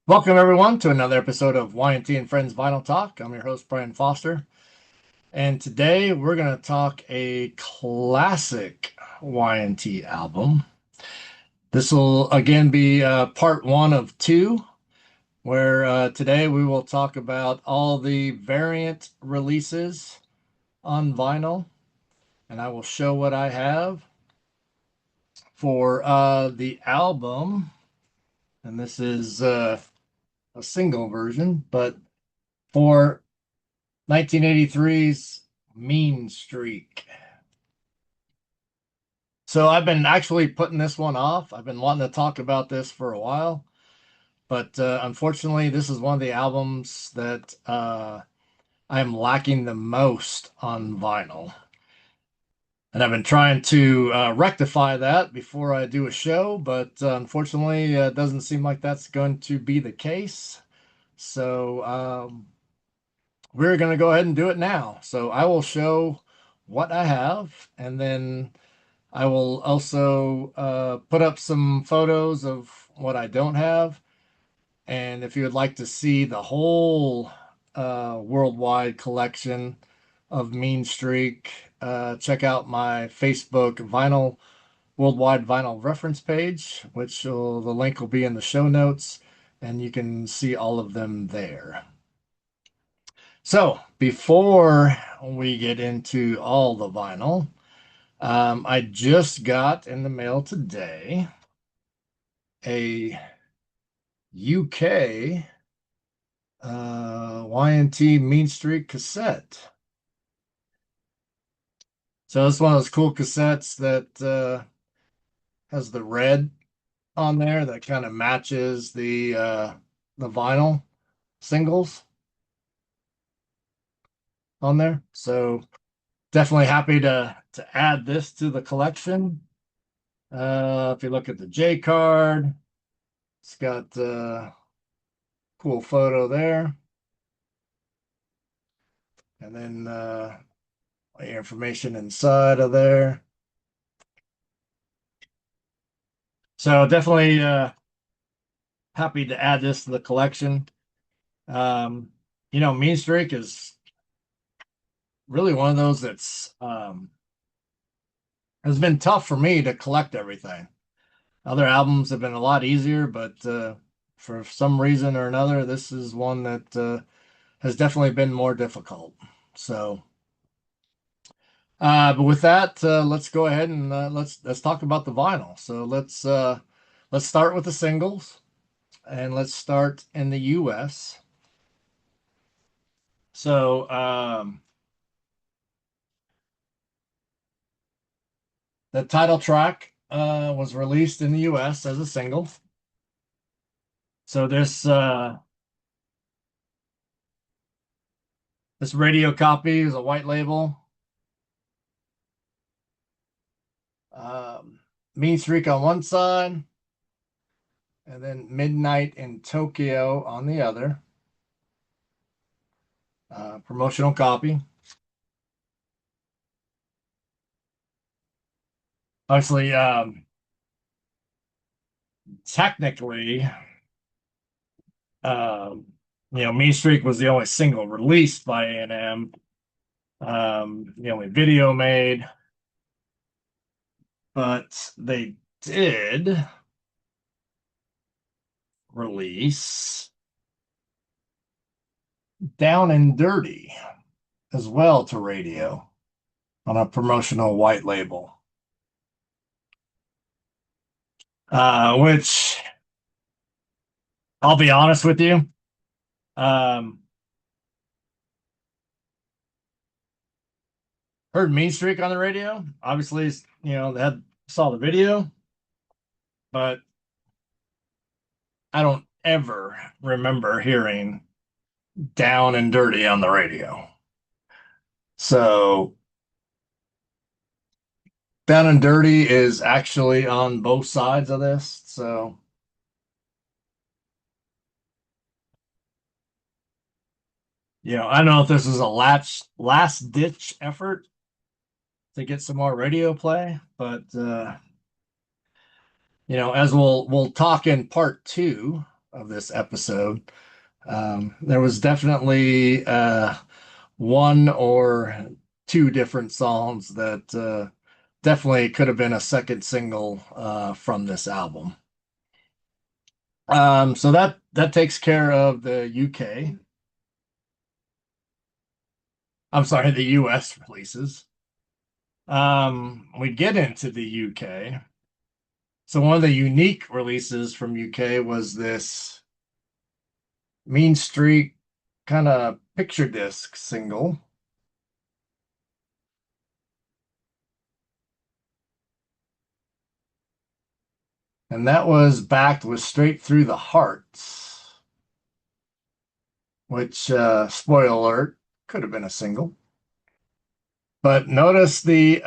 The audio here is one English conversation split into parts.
Welcome everyone to another episode of Y&T and Friends Vinyl Talk. I'm your host Brian Foster, and today we're going to talk a classic Y&T album. This will again be part one of two, where today we will talk about all the variant releases on vinyl, and I will show what I have for the album. And this is a single version, but for 1983's Mean Streak. So I've been actually putting this one off. I've been wanting to talk about this for a while, but unfortunately, this is one of the albums that I'm lacking the most on vinyl. And I've been trying to rectify that before I do a show, but unfortunately, it doesn't seem like that's going to be the case. So we're going to go ahead and do it now. So I will show what I have, and then I will also put up some photos of what I don't have. And if you would like to see the whole worldwide collection of Mean Streak, check out my Facebook vinyl worldwide vinyl reference page, which the link will be in the show notes, and you can see all of them there. So before we get into all the vinyl, I just got in the mail today a UK Y&T Mean Streak cassette. So it's one of those cool cassettes that has the red on there that kind of matches the vinyl singles on there. So definitely happy to add this to the collection. If you look at the J card, it's got a cool photo there. And then information inside of there. So definitely happy to add this to the collection. Um, Mean Streak is really one of those that's has been tough for me to collect everything. Other albums have been a lot easier, but for some reason or another, this is one that has definitely been more difficult. So, but with that, let's go ahead and let's talk about the vinyl. So let's start with the singles, and let's start in the U.S. So the title track was released in the U.S. as a single. So this radio copy is a white label. Mean Streak on one side, and then Midnight in Tokyo on the other. Promotional copy. Obviously, technically, um, Mean Streak was the only single released by A&M, the only video made, but they did release Down and Dirty as well to radio on a promotional white label, which I'll be honest with you. Um, Heard Mean Streak on the radio. Obviously, they saw the video, but I don't ever remember hearing Down and Dirty on the radio. So Down and Dirty is actually on both sides of this. So I don't know if this is a last ditch effort to get some more radio play, but as we'll talk in part two of this episode. There was definitely one or two different songs that definitely could have been a second single from this album. So that takes care of the UK. I'm sorry, the US releases. We get into the UK. So one of the unique releases from UK was this Mean Streak kind of picture disc single. And that was backed with Straight Through the Hearts, which, spoiler alert, could have been a single. But notice the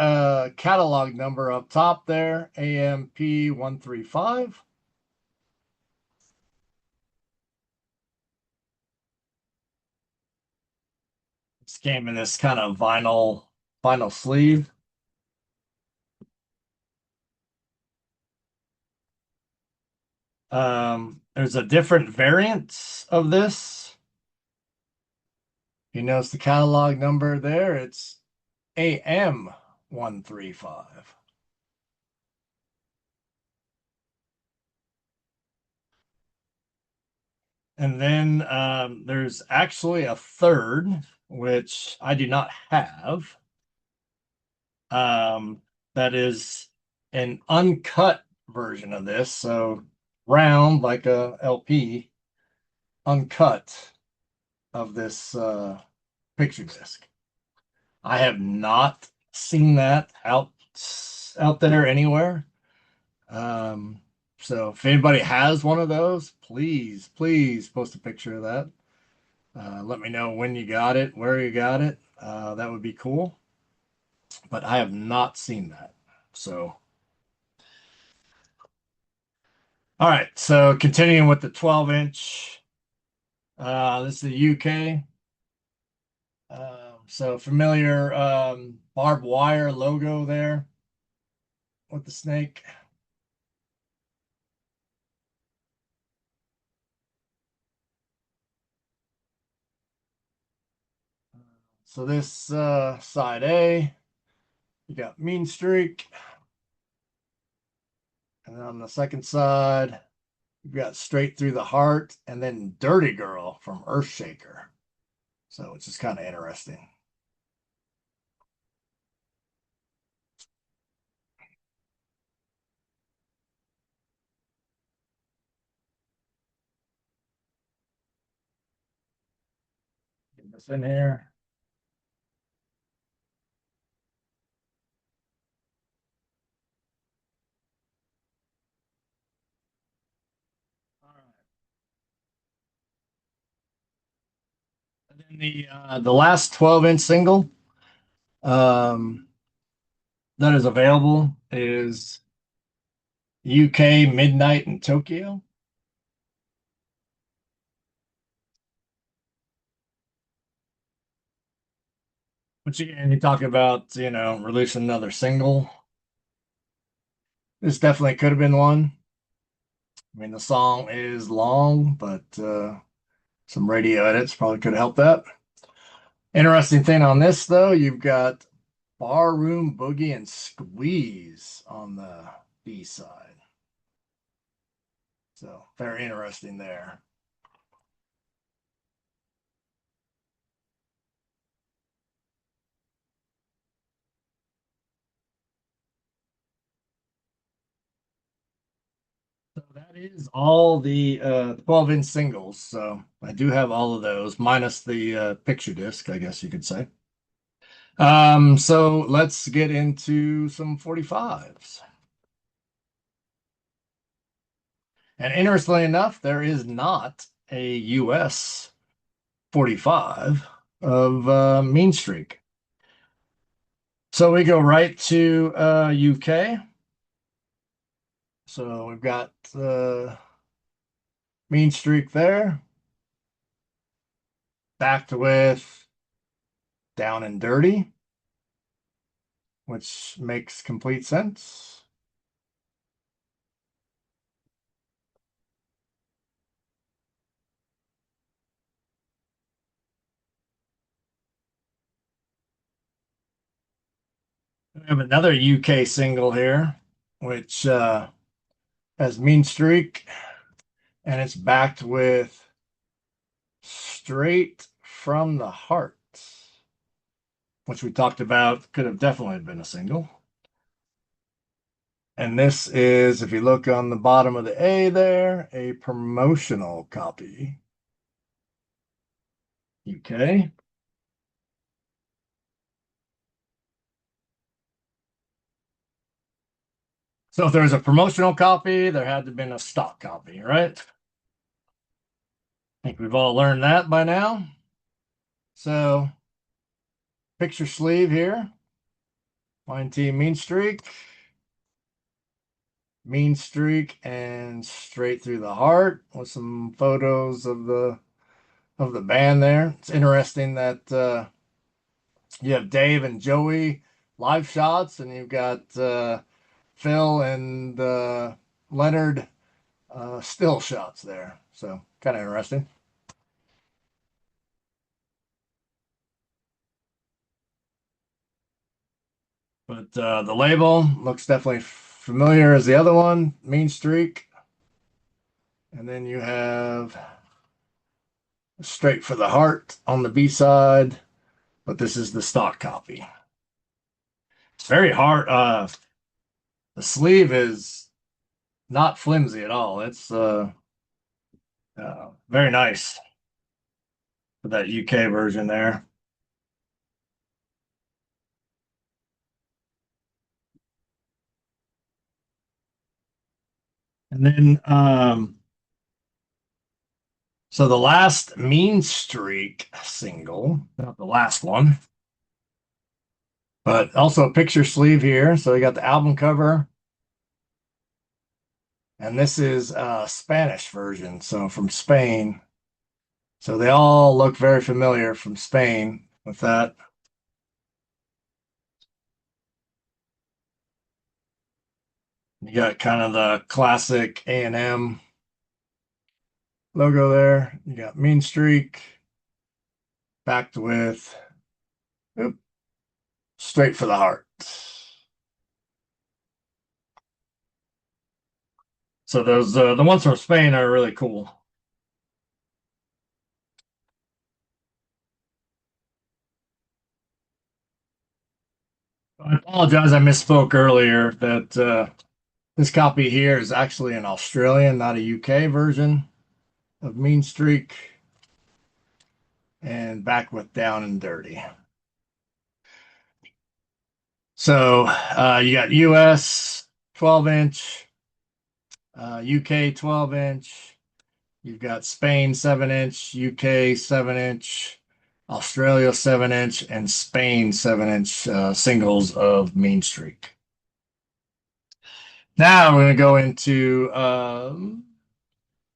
catalog number up top there, AMP 135. This came in this kind of vinyl sleeve. There's a different variant of this. You notice the catalog number there, it's AM 135. And then there's actually a third, which I do not have. Um, that is an uncut version of this. So round like a LP, uncut of this picture disc. I have not seen that out there anywhere. Um, so if anybody has one of those, please post a picture of that. Let me know when you got it, where you got it. That would be cool. But I have not seen that. So, all right. So continuing with the 12-inch. This is the UK. So familiar barbed wire logo there with the snake. So this side A, you got Mean Streak. And then on the second side, you've got Straight Through the Heart and then Dirty Girl from Earthshaker. So it's just kind of interesting. Get this in here. All right. And then the last 12-inch single um, that is available is UK Midnight in Tokyo. Which again, you talk about, releasing another single. This definitely could have been one. I mean, the song is long, but some radio edits probably could help that. Interesting thing on this, though, you've got Barroom Boogie and Squeeze on the B side. So very interesting there. So that is all the 12-inch singles. So I do have all of those, minus the picture disc, I guess you could say. So let's get into some 45s. And interestingly enough, there is not a US 45 of Mean Streak. So we go right to UK. So we've got Mean Streak there, backed with Down and Dirty, which makes complete sense. We have another UK single here, which has Mean Streak, and it's backed with Straight from the Heart, which we talked about could have definitely been a single. And this is, if you look on the bottom of the A there, a promotional copy. UK. So if there was a promotional copy, there had to have been a stock copy, right? I think we've all learned that by now. So picture sleeve here. Line T Mean Streak, and Straight Through the Heart with some photos of the band there. It's interesting that you have Dave and Joey live shots, and you've got Phil and Leonard still shots there. So kind of interesting. But the label looks definitely familiar as the other one, Mean Streak. And then you have Straight for the Heart on the B side, but this is the stock copy. It's very hard. The sleeve is not flimsy at all. It's very nice for that UK version there. And then, so the last Mean Streak single, not the last one, but also a picture sleeve here. So you got the album cover, and this is a Spanish version, so from Spain. So they all look very familiar from Spain with that. You got kind of the classic A&M logo there. You got Mean Streak backed with oop, Straight for the Heart. So those the ones from Spain are really cool. I apologize, I misspoke earlier that this copy here is actually an Australian, not a UK version of Mean Streak, and back with Down and Dirty. So you got US 12-inch, UK 12-inch. You've got Spain 7-inch, UK 7-inch, Australia 7-inch, and Spain 7-inch singles of Mean Streak. Now we're going to go into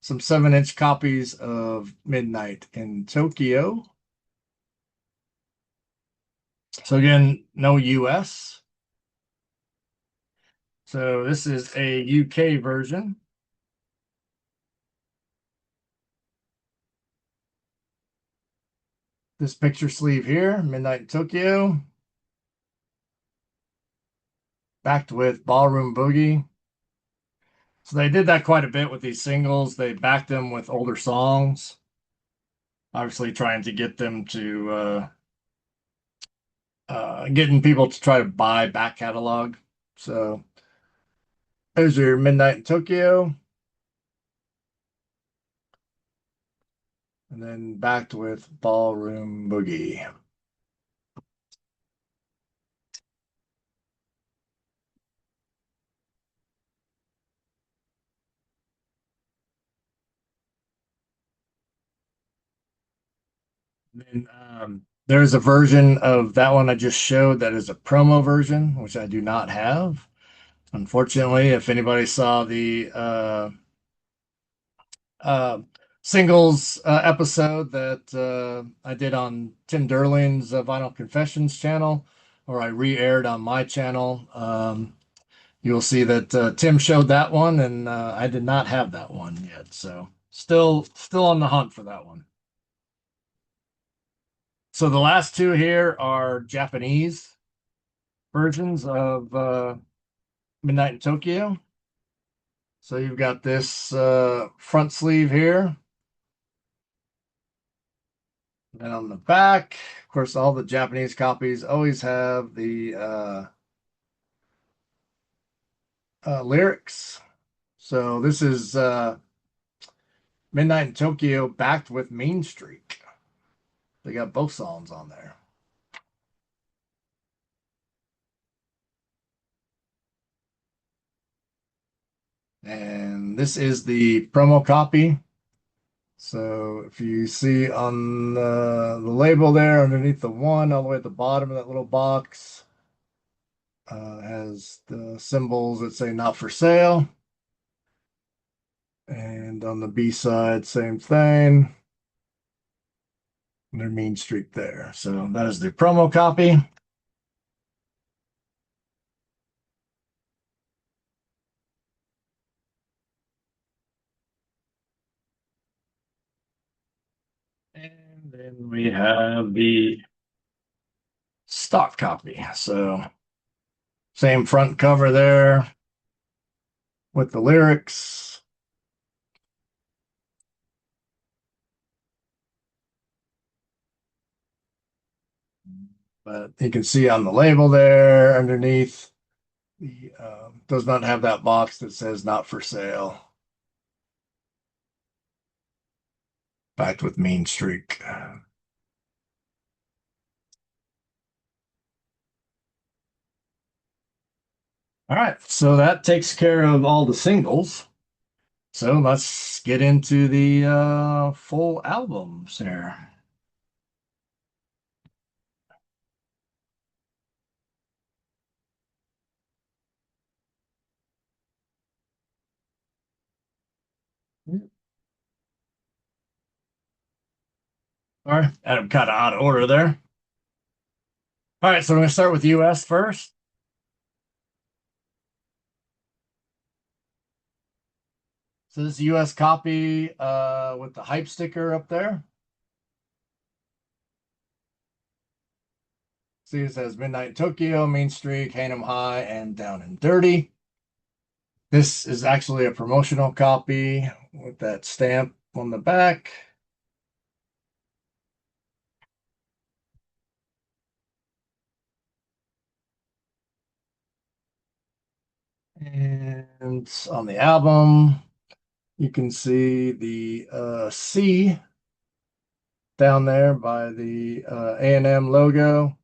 some 7-inch copies of Midnight in Tokyo. So again, no US. So this is a UK version. This picture sleeve here, Midnight in Tokyo, backed with Ballroom Boogie. So they did that quite a bit with these singles. They backed them with older songs, obviously trying to get them to getting people to try to buy back catalog. So there's your Midnight in Tokyo, and then backed with Ballroom Boogie. And then there's a version of that one I just showed that is a promo version, which I do not have. Unfortunately, if anybody saw the uh, singles episode that I did on Tim Derling's Vinyl Confessions channel, or I re-aired on my channel, you'll see that Tim showed that one, and I did not have that one yet. So still on the hunt for that one. So the last two here are Japanese. versions of Midnight in Tokyo. So you've got this front sleeve here. And on the back, of course, all the Japanese copies always have the lyrics. So this is Midnight in Tokyo backed with Mean Streak. They got both songs on there. And this is the promo copy. So if you see on the label there underneath the one, all the way at the bottom of that little box, has the symbols that say not for sale. And on the B side, same thing. Their Mean Streak there. So that is the promo copy. And then we have the stock copy. So same front cover there with the lyrics. But you can see on the label there underneath, the does not have that box that says not for sale. Backed with Mean Streak. All right, so that takes care of all the singles. So let's get into the full albums here. All right, had them kind of out of order there. All right, so we're going to start with US first. So this is US copy with the hype sticker up there. See, it says Midnight in Tokyo, Mean Streak, Hang 'em High, and Down and Dirty. This is actually a promotional copy with that stamp on the back. And on the album, you can see the C down there by the A&M logo.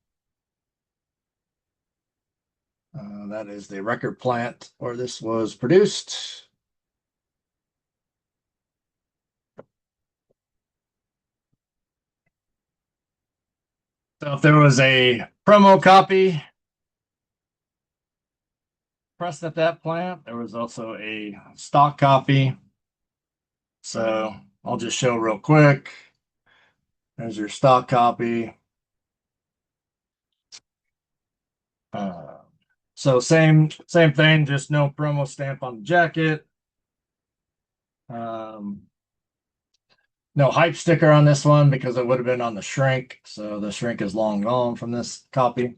That is the record plant where this was produced. So if there was a promo copy pressed at that plant, there was also a stock copy. So I'll just show real quick. There's your stock copy. Uh, so same thing, just no promo stamp on the jacket. No hype sticker on this one because it would have been on the shrink. So the shrink is long gone from this copy.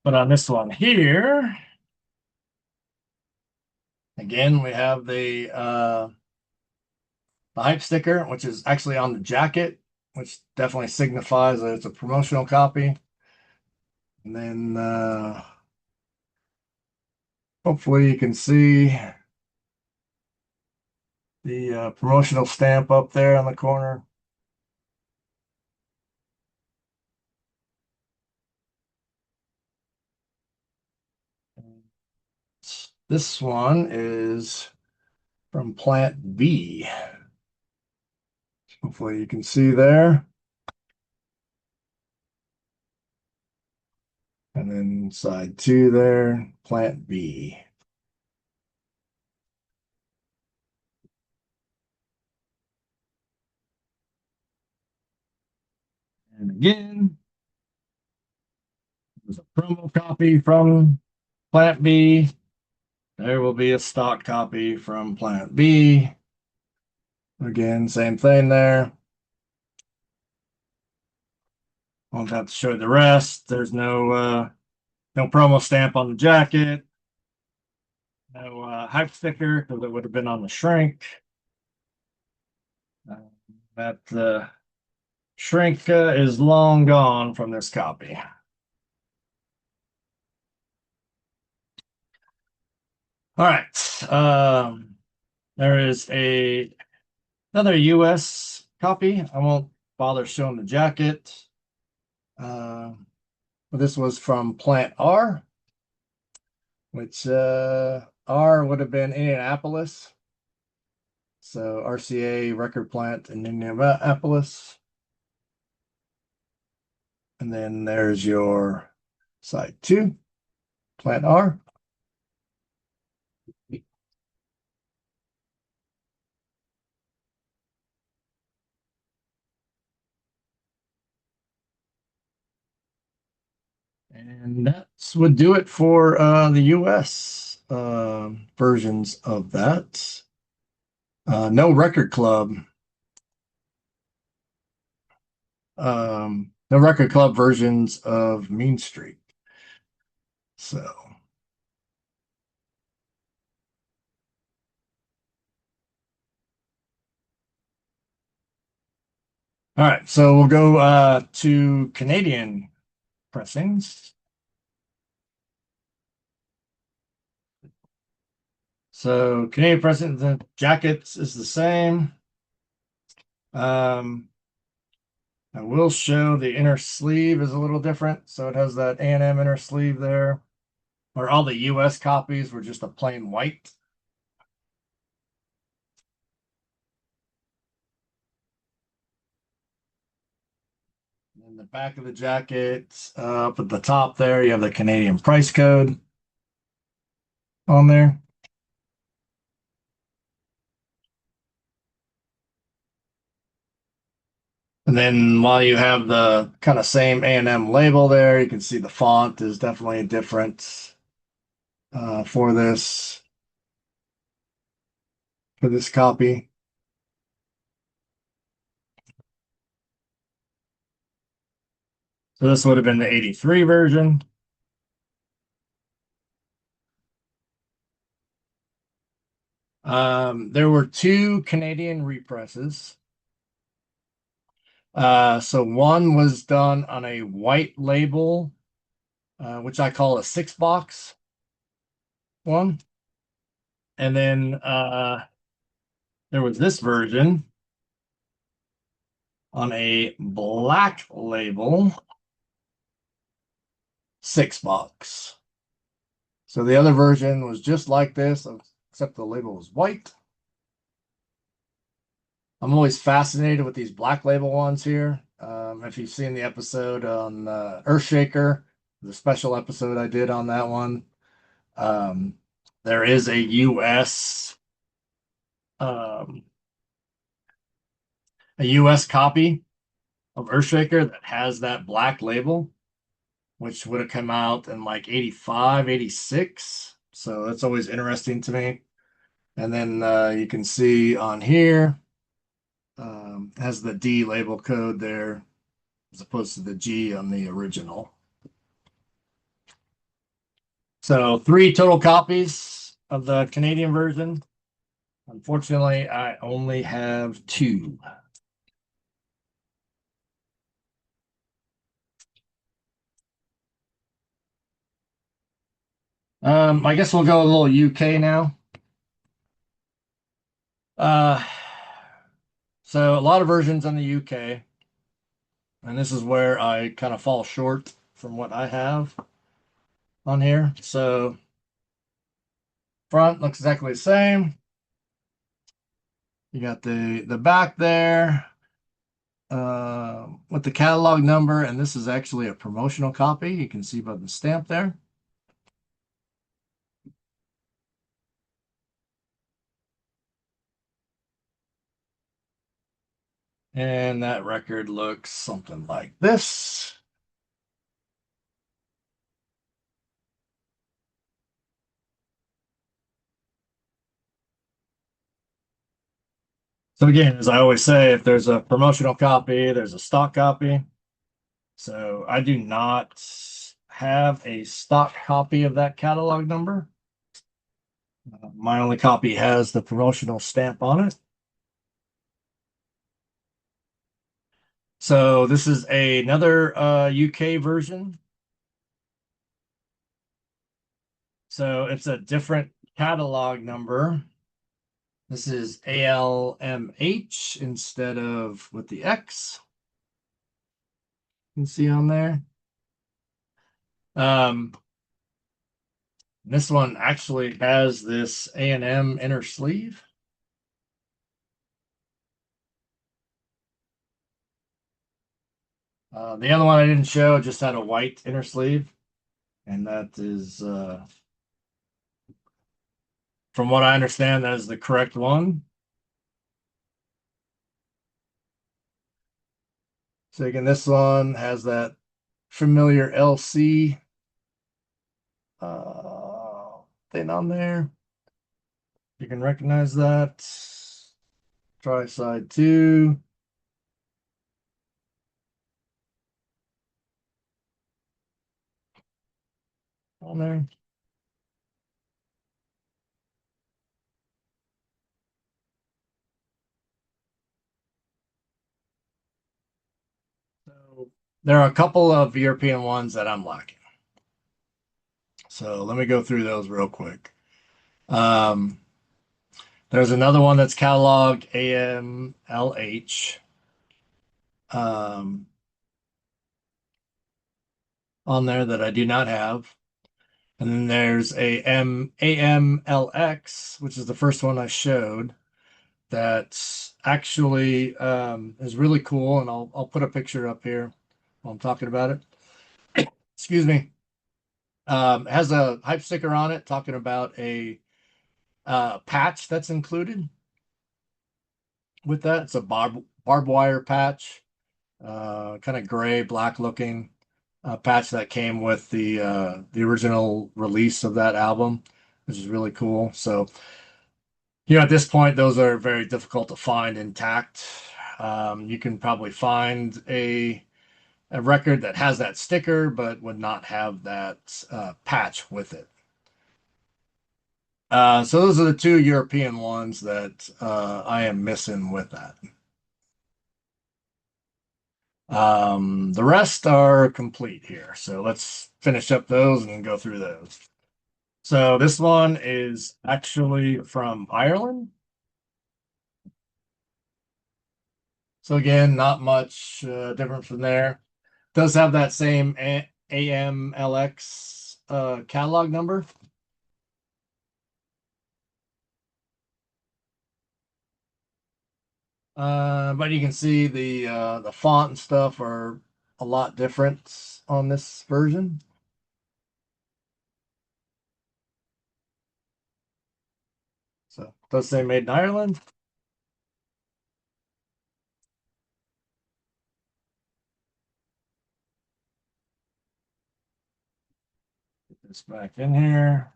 But on this one here, again, we have the hype sticker, which is actually on the jacket, which definitely signifies that it's a promotional copy. And then hopefully you can see the promotional stamp up there on the corner. This one is from Plant B. Hopefully you can see there. And then side two there, Plant B. And again, there's a promo copy from Plant B. There will be a stock copy from Plant B. Again, same thing there. Won't have to show the rest. There's no promo stamp on the jacket. No hype sticker because it would have been on the shrink. Uh, that shrink is long gone from this copy. All right. There is another US copy. I won't bother showing the jacket. But this was from Plant R, which R would have been Indianapolis. So RCA record plant in Indianapolis. And then there's your side 2, Plant R. And that's would do it for the US versions of that. No record club. No record club versions of Mean Street. So, all right. So we'll go to Canadian pressings. So Canadian pressings, the jackets is the same. I will show the inner sleeve is a little different. So it has that A&M inner sleeve there, where all the US copies were just a plain white. In the back of the jacket, up at the top there, you have the Canadian price code on there. And then while you have the kind of same A&M label there, you can see the font is definitely different for this copy. So this would have been the 83 version. There were 2 Canadian represses. So one was done on a white label, which I call a 6-box one. And then there was this version on a black label, 6-box. So the other version was just like this, except the label was white. I'm always fascinated with these black label ones here. If you've seen the episode on Earthshaker, the special episode I did on that one, there is a um, US copy of Earthshaker that has that black label, which would have come out in like 85, 86. So that's always interesting to me. And then you can see on here, has the D label code there as opposed to the G on the original. So 3 total copies of the Canadian version. Unfortunately, I only have 2. I guess we'll go a little UK now. Uh, so a lot of versions in the UK, and this is where I kind of fall short from what I have on here. So front looks exactly the same. You got the back there with the catalog number, and this is actually a promotional copy. You can see by the stamp there. And that record looks something like this. So again, as I always say, if there's a promotional copy, there's a stock copy. So I do not have a stock copy of that catalog number. My only copy has the promotional stamp on it. So this is another UK version. So it's a different catalog number. This is ALMH instead of with the X. You can see on there. Um, this one actually has this A&M inner sleeve. The other one I didn't show just had a white inner sleeve, and that is, from what I understand, that is the correct one. So again, this one has that familiar LC thing on there. You can recognize that. Try side two. On there. So there are a couple of European ones that I'm lacking. So let me go through those real quick. Um, there's another one that's cataloged AMLH on there that I do not have. And then there's a AMLX, which is the first one I showed, that actually is really cool. And I'll put a picture up here while I'm talking about it. Excuse me. It has a hype sticker on it talking about a patch that's included with that. It's a barbed wire patch, kind of gray, black looking patch that came with the original release of that album, which is really cool. So, at this point, those are very difficult to find intact. You can probably find a record that has that sticker, but would not have that patch with it. So those are the two European ones that I am missing with that. The rest are complete here. So let's finish up those and go through those. So this one is actually from Ireland. So again, not much different from there. Does have that same AMLX catalog number. But you can see the font and stuff are a lot different on this version. So it does say made in Ireland. Get this back in here.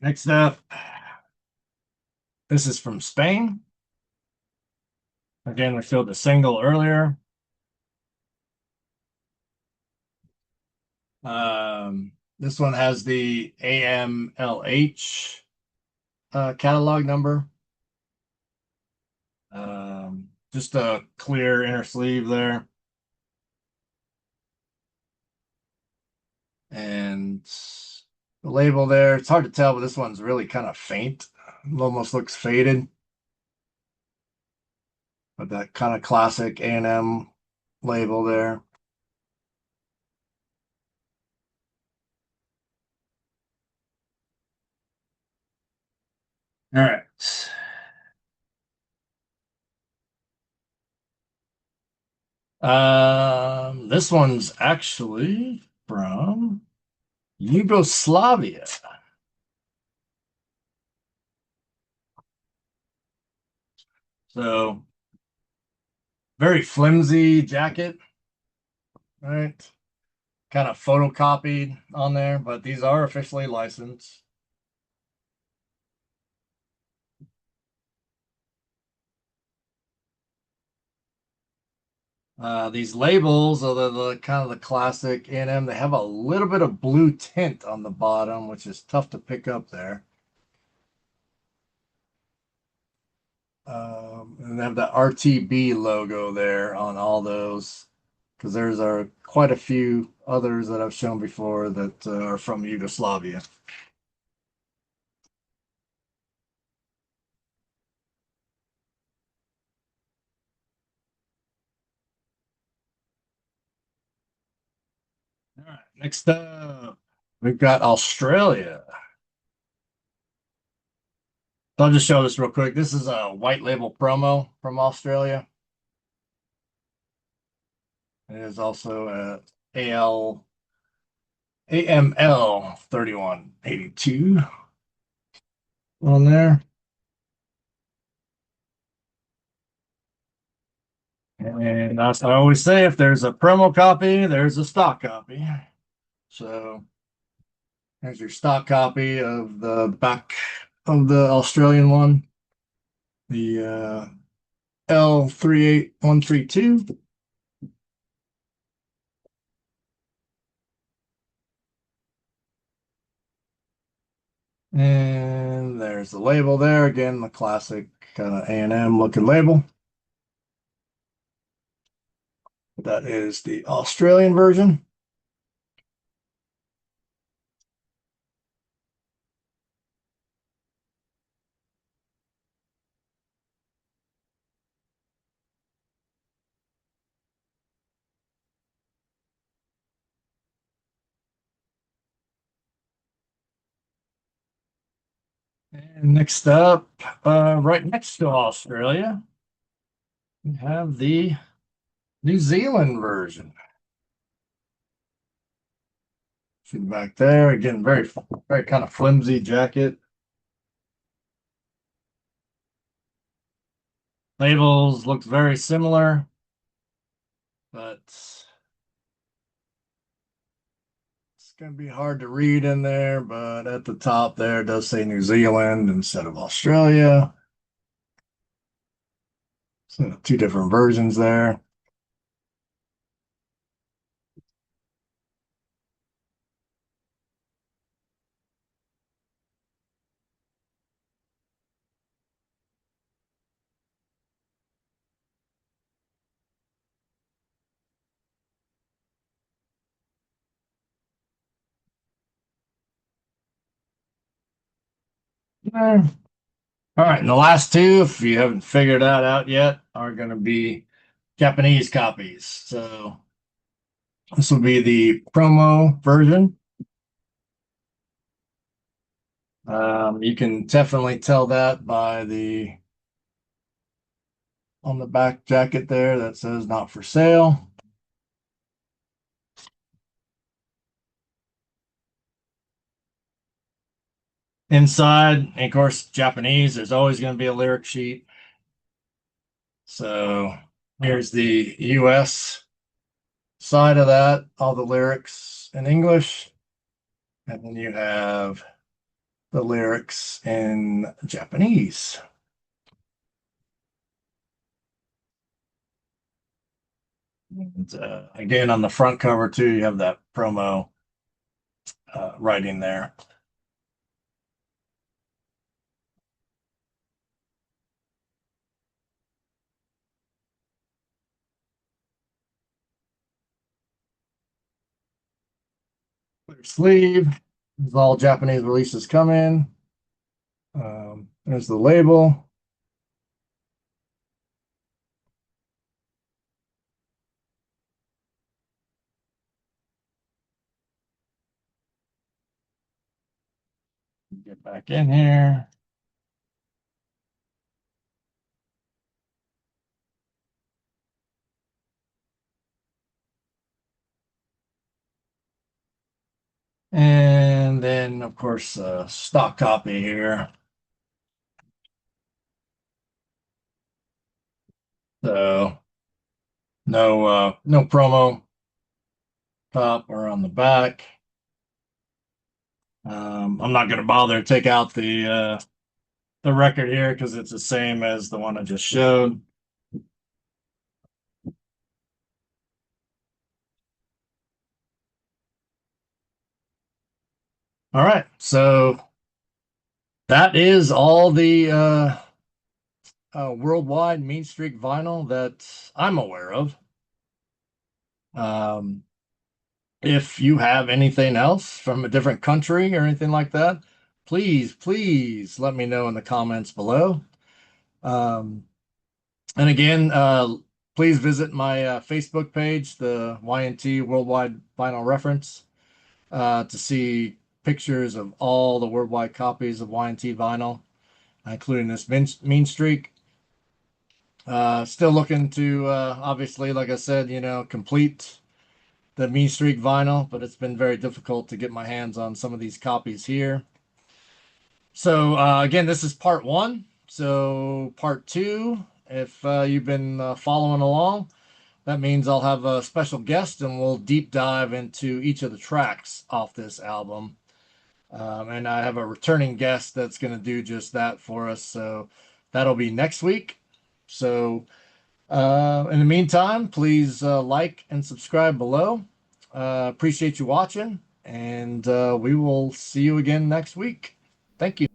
Next up, this is from Spain. Again, we showed the single earlier. This one has the AMLH catalog number. Just a clear inner sleeve there. And the label there, it's hard to tell, but this one's really kind of faint. It almost looks faded. But that kind of classic A&M label there. All right. This one's actually from Yugoslavia. So very flimsy jacket, right? Kind of photocopied on there, but these are officially licensed. These labels are the kind of the classic A&M. They have a little bit of blue tint on the bottom, which is tough to pick up there. And they have the RTB logo there on all those, because there's quite a few others that I've shown before that are from Yugoslavia. All right, next up, we've got Australia. So I'll just show this real quick. This is a white label promo from Australia. It is also a AL AML 3182 on there. And as I always say, if there's a promo copy, there's a stock copy. So there's your stock copy of the back of the Australian one, the L38132. And there's the label there. Again, the classic kind of A&M looking label. That is the Australian version. And next up, right next to Australia, we have the New Zealand version. See back there again, very kind of flimsy jacket. Labels looks very similar, but it's gonna be hard to read in there. But at the top there, it does say New Zealand instead of Australia. So two different versions there. All right, and the last two, if you haven't figured that out yet, are going to be Japanese copies. So this will be the promo version. You can definitely tell that by the on the back jacket there that says not for sale. Inside, and of course, Japanese, there's always going to be a lyric sheet. So here's the US side of that, all the lyrics in English. And then you have the lyrics in Japanese. And, again, on the front cover too, you have that promo writing there. Clear sleeve, as all Japanese releases come in. There's the label. Get back in here. And then, of course, stock copy here. So no promo top or on the back. I'm not going to bother to take out the record here because it's the same as the one I just showed. All right, so that is all the worldwide mean streak vinyl that I'm aware of. Um, if you have anything else from a different country or anything like that, please let me know in the comments below. Um, and again, please visit my Facebook page, the YNT Worldwide Vinyl Reference, to see pictures of all the worldwide copies of YNT vinyl, including this mean streak. Still looking to, obviously, like I said, complete the mean streak vinyl, but it's been very difficult to get my hands on some of these copies here. So again, this is part one. So part two, if you've been following along, that means I'll have a special guest and we'll deep dive into each of the tracks off this album. And I have a returning guest that's going to do just that for us. So that'll be next week. So in the meantime, please like and subscribe below. Appreciate you watching, and we will see you again next week. Thank you.